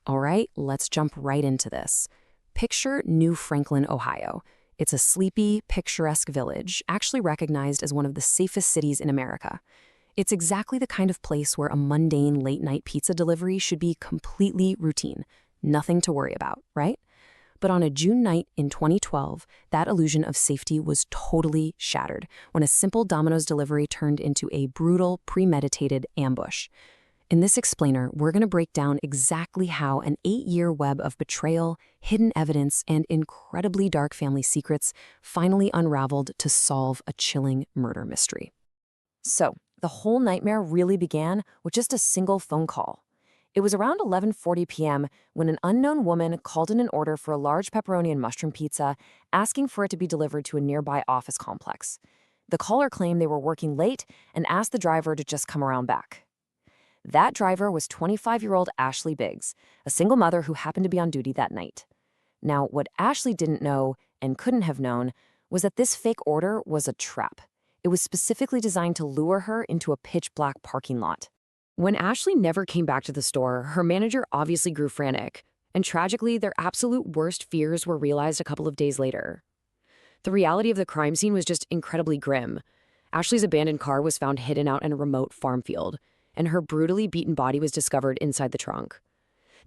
All right, let's jump right into this. Picture New Franklin, Ohio. It's a sleepy, picturesque village, actually recognized as one of the safest cities in America. It's exactly the kind of place where a mundane late-night pizza delivery should be completely routine. Nothing to worry about, right? But on a June night in 2012, that illusion of safety was totally shattered when a simple Domino's delivery turned into a brutal, premeditated ambush. In this explainer, we're going to break down exactly how an 8-year web of betrayal, hidden evidence, and incredibly dark family secrets finally unraveled to solve a chilling murder mystery. So, the whole nightmare really began with just a single phone call. It was around 11:40 p.m. when an unknown woman called in an order for a large pepperoni and mushroom pizza, asking for it to be delivered to a nearby office complex. The caller claimed they were working late and asked the driver to just come around back. That driver was 25-year-old Ashley Biggs, a single mother who happened to be on duty that night. Now, what Ashley didn't know and couldn't have known was that this fake order was a trap. It was specifically designed to lure her into a pitch-black parking lot. When Ashley never came back to the store, her manager obviously grew frantic, and tragically, their absolute worst fears were realized a couple of days later. The reality of the crime scene was just incredibly grim. Ashley's abandoned car was found hidden out in a remote farm field, and her brutally beaten body was discovered inside the trunk.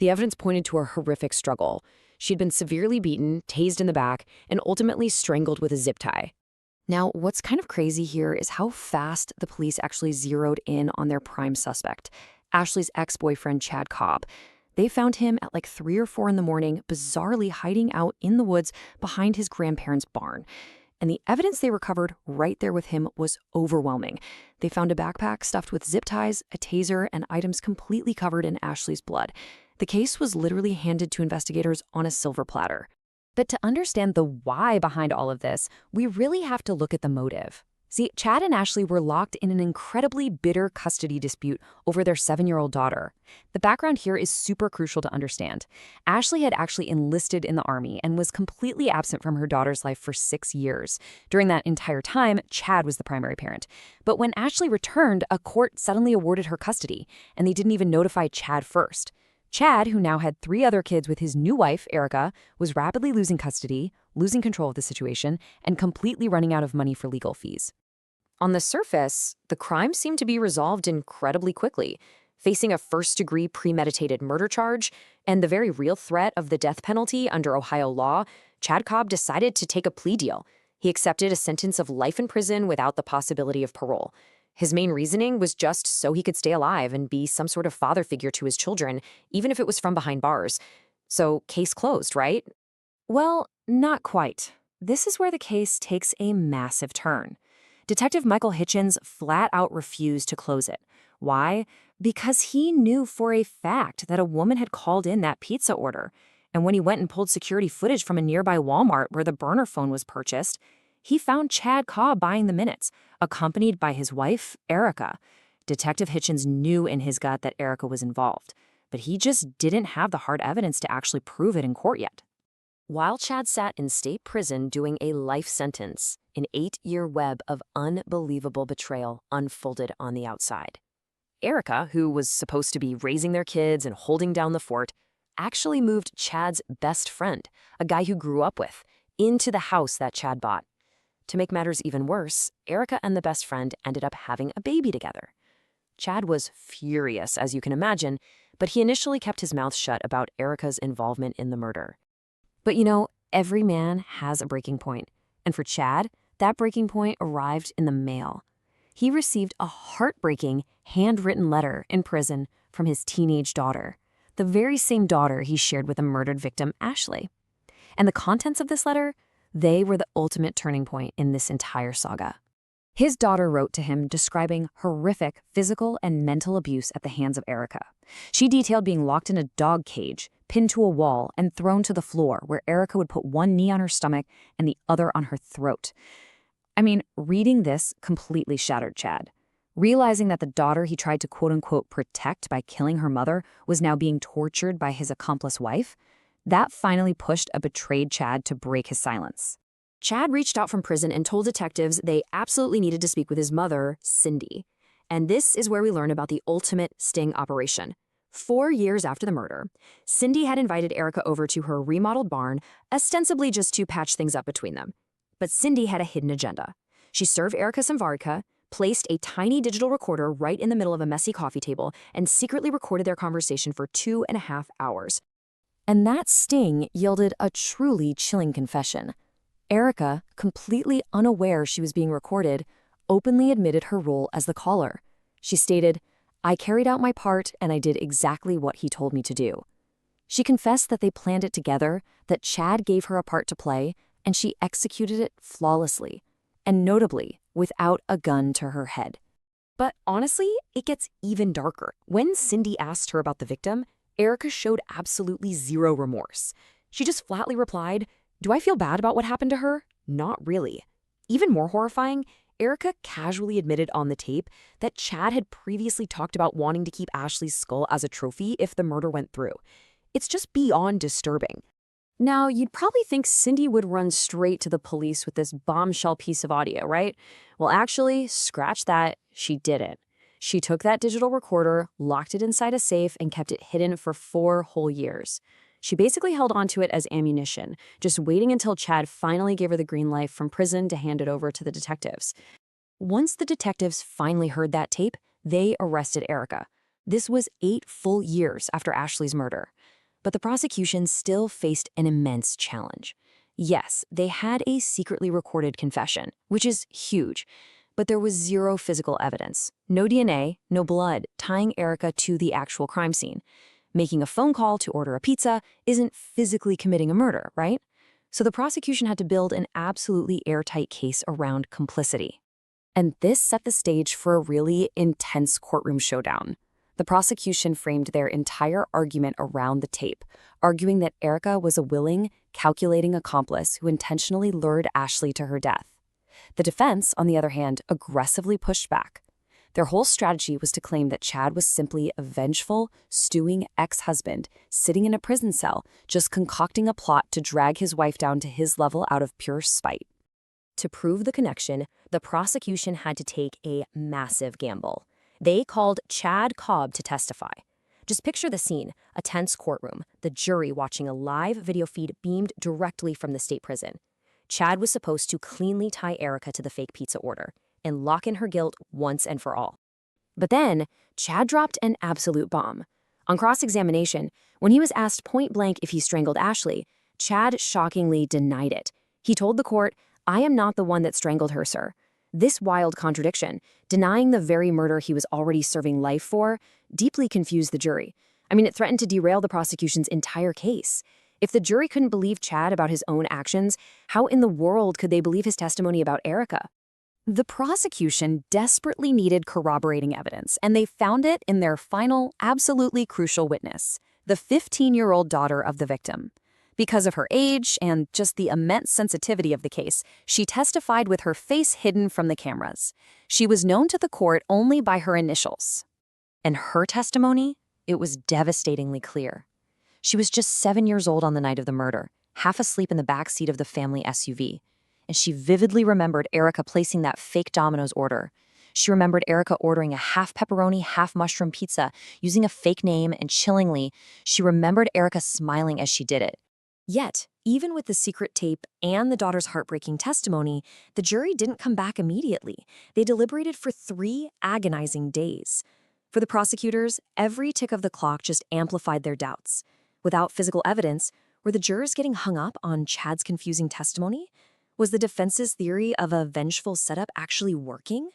The evidence pointed to a horrific struggle. She'd been severely beaten, tased in the back, and ultimately strangled with a zip tie. Now, what's kind of crazy here is how fast the police actually zeroed in on their prime suspect, Ashley's ex-boyfriend, Chad Cobb. They found him at like 3 or 4 in the morning, bizarrely hiding out in the woods behind his grandparents' barn. And the evidence they recovered right there with him was overwhelming. They found a backpack stuffed with zip ties, a taser, and items completely covered in Ashley's blood. The case was literally handed to investigators on a silver platter. But to understand the why behind all of this, we really have to look at the motive. See, Chad and Ashley were locked in an incredibly bitter custody dispute over their 7-year-old daughter. The background here is super crucial to understand. Ashley had actually enlisted in the Army and was completely absent from her daughter's life for 6 years. During that entire time, Chad was the primary parent. But when Ashley returned, a court suddenly awarded her custody, and they didn't even notify Chad first. Chad, who now had 3 other kids with his new wife, Erica, was rapidly losing custody, losing control of the situation, and completely running out of money for legal fees. On the surface, the crime seemed to be resolved incredibly quickly. Facing a first-degree premeditated murder charge and the very real threat of the death penalty under Ohio law, Chad Cobb decided to take a plea deal. He accepted a sentence of life in prison without the possibility of parole. His main reasoning was just so he could stay alive and be some sort of father figure to his children, even if it was from behind bars. So, case closed, right? Well, not quite. This is where the case takes a massive turn. Detective Michael Hitchens flat out refused to close it. Why? Because he knew for a fact that a woman had called in that pizza order. And when he went and pulled security footage from a nearby Walmart where the burner phone was purchased, he found Chad Cobb buying the minutes, accompanied by his wife, Erica. Detective Hitchens knew in his gut that Erica was involved, but he just didn't have the hard evidence to actually prove it in court yet. While Chad sat in state prison doing a life sentence, an 8-year web of unbelievable betrayal unfolded on the outside. Erica, who was supposed to be raising their kids and holding down the fort, actually moved Chad's best friend, a guy who grew up with, into the house that Chad bought. To make matters even worse, Erica and the best friend ended up having a baby together. Chad was furious, as you can imagine, but he initially kept his mouth shut about Erica's involvement in the murder. But every man has a breaking point. And for Chad, that breaking point arrived in the mail. He received a heartbreaking, handwritten letter in prison from his teenage daughter, the very same daughter he shared with the murdered victim, Ashley. And the contents of this letter, they were the ultimate turning point in this entire saga. His daughter wrote to him describing horrific physical and mental abuse at the hands of Erica. She detailed being locked in a dog cage, pinned to a wall, and thrown to the floor, where Erica would put one knee on her stomach and the other on her throat. I mean, reading this completely shattered Chad. Realizing that the daughter he tried to quote-unquote protect by killing her mother was now being tortured by his accomplice wife, that finally pushed a betrayed Chad to break his silence. Chad reached out from prison and told detectives they absolutely needed to speak with his mother, Cindy. And this is where we learn about the ultimate sting operation. 4 years after the murder, Cindy had invited Erica over to her remodeled barn, ostensibly just to patch things up between them. But Cindy had a hidden agenda. She served Erica some vodka, placed a tiny digital recorder right in the middle of a messy coffee table, and secretly recorded their conversation for 2.5 hours. And that sting yielded a truly chilling confession. Erica, completely unaware she was being recorded, openly admitted her role as the caller. She stated, "I carried out my part and I did exactly what he told me to do." She confessed that they planned it together, that Chad gave her a part to play, and she executed it flawlessly, and notably, without a gun to her head. But honestly, it gets even darker. When Cindy asked her about the victim, Erica showed absolutely zero remorse. She just flatly replied, "Do I feel bad about what happened to her? Not really." Even more horrifying, Erica casually admitted on the tape that Chad had previously talked about wanting to keep Ashley's skull as a trophy if the murder went through. It's just beyond disturbing. Now, you'd probably think Cindy would run straight to the police with this bombshell piece of audio, right? Well, actually, scratch that, she didn't. She took that digital recorder, locked it inside a safe, and kept it hidden for 4 whole years. She basically held onto it as ammunition, just waiting until Chad finally gave her the green light from prison to hand it over to the detectives. Once the detectives finally heard that tape, they arrested Erica. This was 8 full years after Ashley's murder. But the prosecution still faced an immense challenge. Yes, they had a secretly recorded confession, which is huge, but there was zero physical evidence. No DNA, no blood tying Erica to the actual crime scene. Making a phone call to order a pizza isn't physically committing a murder, right? So the prosecution had to build an absolutely airtight case around complicity. And this set the stage for a really intense courtroom showdown. The prosecution framed their entire argument around the tape, arguing that Erica was a willing, calculating accomplice who intentionally lured Ashley to her death. The defense, on the other hand, aggressively pushed back. Their whole strategy was to claim that Chad was simply a vengeful, stewing ex-husband sitting in a prison cell, just concocting a plot to drag his wife down to his level out of pure spite. To prove the connection, the prosecution had to take a massive gamble. They called Chad Cobb to testify. Just picture the scene, a tense courtroom, the jury watching a live video feed beamed directly from the state prison. Chad was supposed to cleanly tie Erica to the fake pizza order and lock in her guilt once and for all. But then, Chad dropped an absolute bomb. On cross-examination, when he was asked point-blank if he strangled Ashley, Chad shockingly denied it. He told the court, "I am not the one that strangled her, sir." This wild contradiction, denying the very murder he was already serving life for, deeply confused the jury. I mean, it threatened to derail the prosecution's entire case. If the jury couldn't believe Chad about his own actions, how in the world could they believe his testimony about Erica? The prosecution desperately needed corroborating evidence, and they found it in their final, absolutely crucial witness, the 15-year-old daughter of the victim. Because of her age and just the immense sensitivity of the case, she testified with her face hidden from the cameras. She was known to the court only by her initials. And her testimony, it was devastatingly clear. She was just 7 years old on the night of the murder, half asleep in the back seat of the family SUV. And she vividly remembered Erica placing that fake Domino's order. She remembered Erica ordering a half pepperoni, half mushroom pizza using a fake name, and chillingly, she remembered Erica smiling as she did it. Yet, even with the secret tape and the daughter's heartbreaking testimony, the jury didn't come back immediately. They deliberated for 3 agonizing days. For the prosecutors, every tick of the clock just amplified their doubts. Without physical evidence, were the jurors getting hung up on Chad's confusing testimony? Was the defense's theory of a vengeful setup actually working?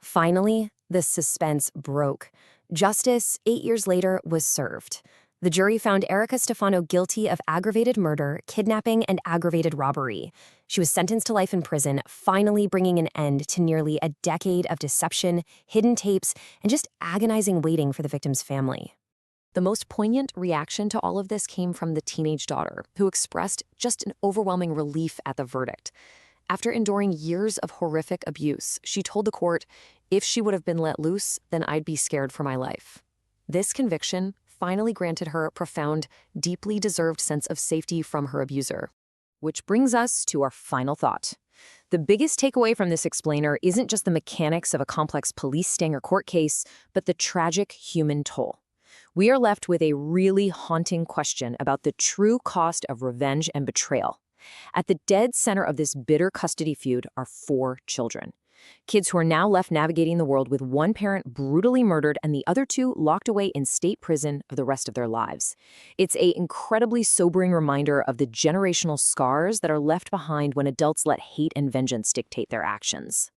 Finally, the suspense broke. Justice, 8 years later, was served. The jury found Erica Stefano guilty of aggravated murder, kidnapping, and aggravated robbery. She was sentenced to life in prison, finally bringing an end to nearly a decade of deception, hidden tapes, and just agonizing waiting for the victim's family. The most poignant reaction to all of this came from the teenage daughter, who expressed just an overwhelming relief at the verdict. After enduring years of horrific abuse, she told the court, "If she would have been let loose, then I'd be scared for my life." This conviction finally granted her a profound, deeply deserved sense of safety from her abuser. Which brings us to our final thought. The biggest takeaway from this explainer isn't just the mechanics of a complex police sting or court case, but the tragic human toll. we are left with a really haunting question about the true cost of revenge and betrayal. At the dead center of this bitter custody feud are 4 children. Kids who are now left navigating the world with one parent brutally murdered and the other 2 locked away in state prison for the rest of their lives. It's an incredibly sobering reminder of the generational scars that are left behind when adults let hate and vengeance dictate their actions.